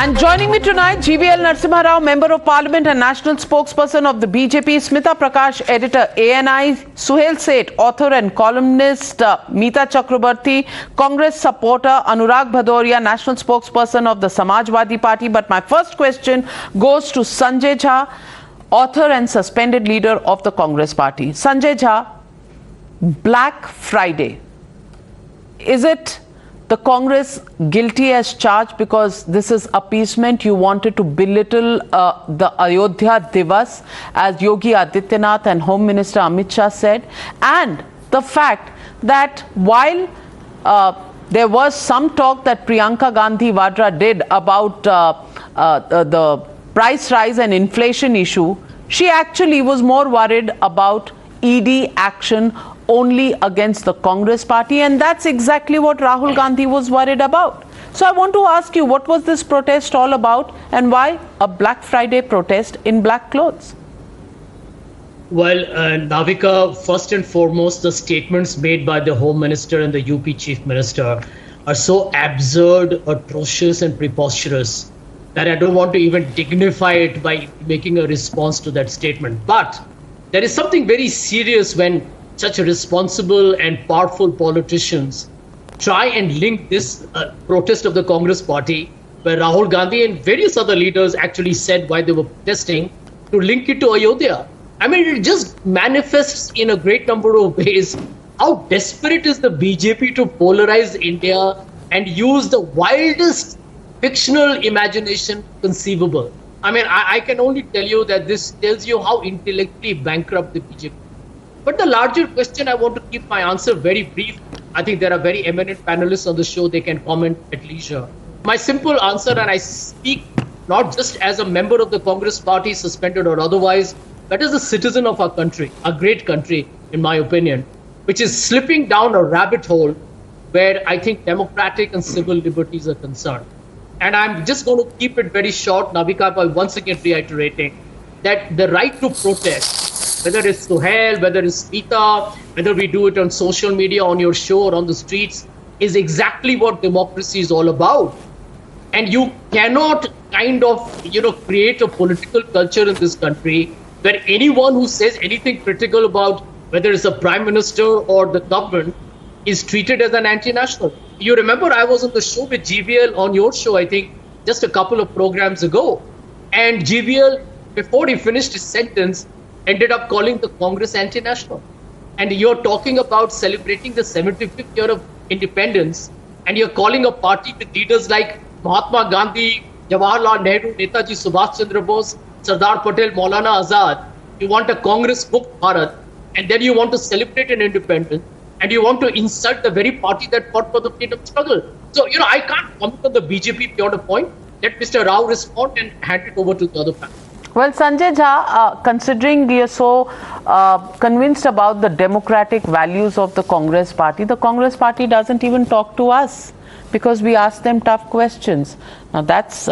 And joining me tonight, GVL Narasimha Rao, Member of Parliament and National Spokesperson of the BJP, Smita Prakash, Editor, ANI, Suhail Seth, author and columnist, Meeta Chakrabarti, Congress supporter, Anurag Bhadoria, National Spokesperson of the Samajwadi Party. But my first question goes to Sanjay Jha, author and suspended leader of the Congress Party. Sanjay Jha, Black Friday. Is it the Congress guilty as charged because this is appeasement? You wanted to belittle the Ayodhya Divas, as Yogi Adityanath and Home Minister Amit Shah said, and the fact that while there was some talk that Priyanka Gandhi Vadra did about the price rise and inflation issue, she actually was more worried about ED action only against the Congress party, and that's exactly what Rahul Gandhi was worried about. So I want to ask you, what was this protest all about, and why a Black Friday protest in black clothes? Well, Navika, first and foremost, the statements made by the Home Minister and the UP Chief Minister are so absurd, atrocious and preposterous that I don't want to even dignify it by making a response to that statement. But there is something very serious when such responsible and powerful politicians try and link this protest of the Congress party, where Rahul Gandhi and various other leaders actually said why they were protesting, to link it to Ayodhya. I mean, it just manifests in a great number of ways how desperate is the BJP to polarize India and use the wildest fictional imagination conceivable. I mean, I can only tell you that this tells you how intellectually bankrupt the BJP. But the larger question, I want to keep my answer very brief. I think there are very eminent panelists on the show. They can comment at leisure. My simple answer, and I speak not just as a member of the Congress party, suspended or otherwise, but as a citizen of our country, a great country, in my opinion, which is slipping down a rabbit hole where I think democratic and civil liberties are concerned. And I'm just going to keep it very short, Navika, by once again reiterating that the right to protest, whether it's Suhail, whether it's Meeta, whether we do it on social media, on your show, or on the streets, is exactly what democracy is all about. And you cannot kind of, create a political culture in this country where anyone who says anything critical about whether it's a prime minister or the government is treated as an anti-national. You remember I was on the show with GVL on your show, I think, just a couple of programs ago. And GVL, before he finished his sentence, ended up calling the Congress anti-national. And you're talking about celebrating the 75th year of independence, and you're calling a party with leaders like Mahatma Gandhi, Jawaharlal Nehru, Netaji Subhash Chandra Bose, Sardar Patel, Maulana Azad. You want a Congress book Bharat, and then you want to celebrate an independence, and you want to insult the very party that fought for the freedom struggle. So, I can't comment on the BJP beyond a point. Let Mr. Rao respond and hand it over to the other panel. Well, Sanjay Jha, considering you're so convinced about the democratic values of the Congress party, the Congress party doesn't even talk to us because we ask them tough questions. Now, that's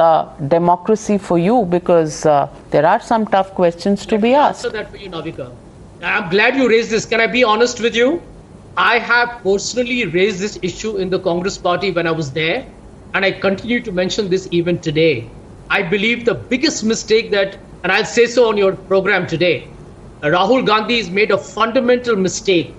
democracy for you, because there are some tough questions to be asked. Let me answer that for you, Navika. I'm glad you raised this. Can I be honest with you? I have personally raised this issue in the Congress party when I was there, and I continue to mention this even today. I believe the biggest mistake that, and I'll say so on your program today, Rahul Gandhi has made a fundamental mistake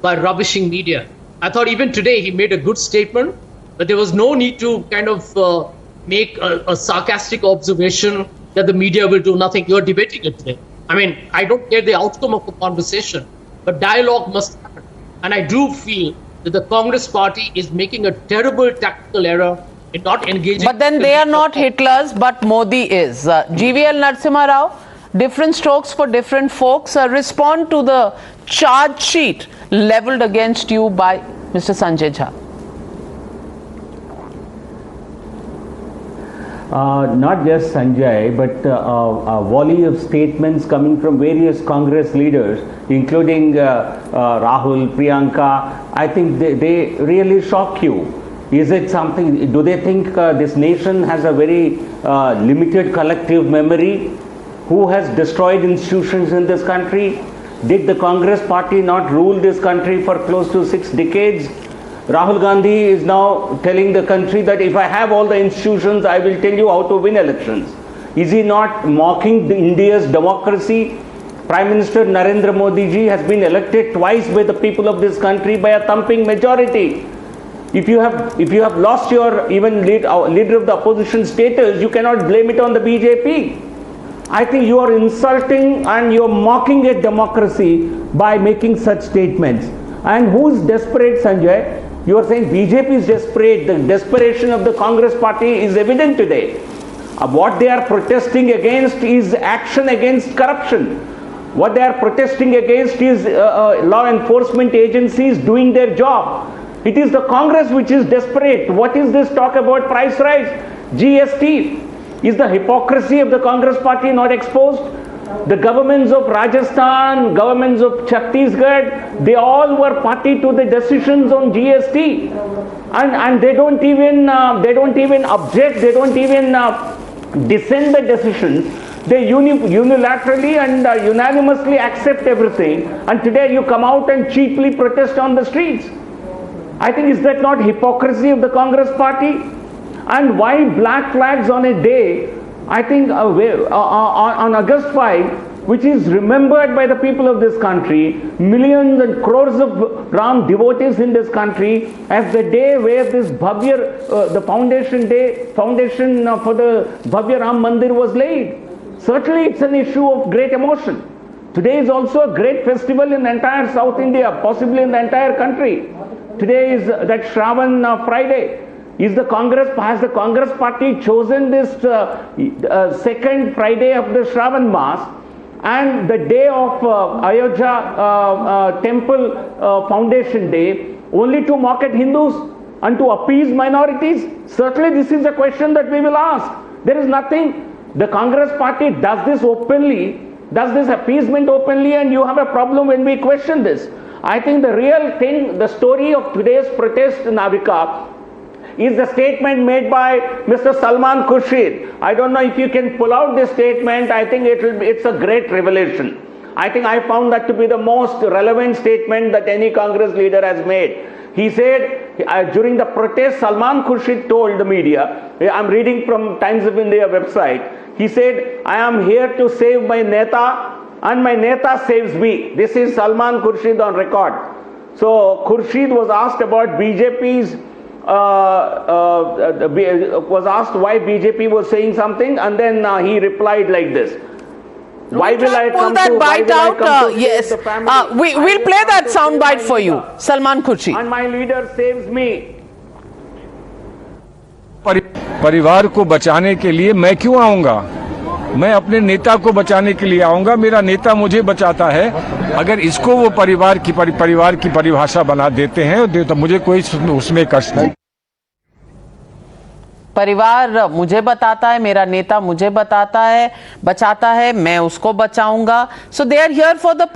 by rubbishing media. I thought even today he made a good statement, but there was no need to kind of make a sarcastic observation that the media will do nothing. You're debating it today. I mean, I don't care the outcome of the conversation, but dialogue must happen. And I do feel that the Congress party is making a terrible tactical error in not engaging. But then they are not Hitlers, but Modi is. GVL Narasimha Rao, different strokes for different folks. Respond to the charge sheet leveled against you by Mr. Sanjay Jha. Not just Sanjay, but a volley of statements coming from various Congress leaders, including Rahul, Priyanka. I think they really shock you. Is it something, do they think this nation has a very limited collective memory? Who has destroyed institutions in this country? Did the Congress party not rule this country for close to 6 decades? Rahul Gandhi is now telling the country that if I have all the institutions, I will tell you how to win elections. Is he not mocking India's democracy? Prime Minister Narendra Modi ji has been elected twice by the people of this country by a thumping majority. If you have lost your even leader of the opposition status, you cannot blame it on the BJP. I think you are insulting and you are mocking a democracy by making such statements. And who is desperate, Sanjay? You are saying BJP is desperate. The desperation of the Congress party is evident today. What they are protesting against is action against corruption. What they are protesting against is law enforcement agencies doing their job. It is the Congress which is desperate. What is this talk about price rise? GST. Is the hypocrisy of the Congress party not exposed? The governments of Rajasthan, governments of Chhattisgarh, they all were party to the decisions on GST, and they don't even object, they don't even dissent the decisions. They unilaterally and unanimously accept everything, and today you come out and cheaply protest on the streets. I think, is that not hypocrisy of the Congress party? And why black flags on a day, I think on August 5, which is remembered by the people of this country, millions and crores of Ram devotees in this country, as the day where this Bhavya, the foundation for the Bhavya Ram Mandir was laid. Certainly it's an issue of great emotion. Today is also a great festival in the entire South India, possibly in the entire country. Today is that Shravan Friday. Has the Congress party chosen this second Friday of the Shravan Mass and the day of Ayodhya Temple Foundation Day only to mock at Hindus and to appease minorities? Certainly this is a question that we will ask. There is nothing. The Congress party does this openly, does this appeasement openly, and you have a problem when we question this. I think the real thing, the story of today's protest, Navika, is the statement made by Mr. Salman Khurshid. I don't know if you can pull out this statement. I think it's a great revelation. I think I found that to be the most relevant statement that any Congress leader has made. He said during the protest, Salman Khurshid told the media, I'm reading from Times of India website, he said, I am here to save my Neta and my Neta saves me. This is Salman Khurshid on record. So Khurshid was asked about BJP's was asked why BJP was saying something, and then he replied like this. Why will I come that to bite out? Yes, the family? we'll play that sound bite for you, Salman Khurshid. And my leader saves me. परिवार को बचाने के लिए मैं क्यों आऊंगा? मैं अपने नेता को बचाने के लिए आऊंगा। मेरा नेता मुझे बचाता है। अगर इसको वो परिवार की परिभाषा बना देते हैं तो मुझे कोई उसमें कष्ट नहीं। परिवार मुझे बताता है, मेरा नेता मुझे बताता है, बचाता है, मैं उसको बचाऊंगा। So they are here for the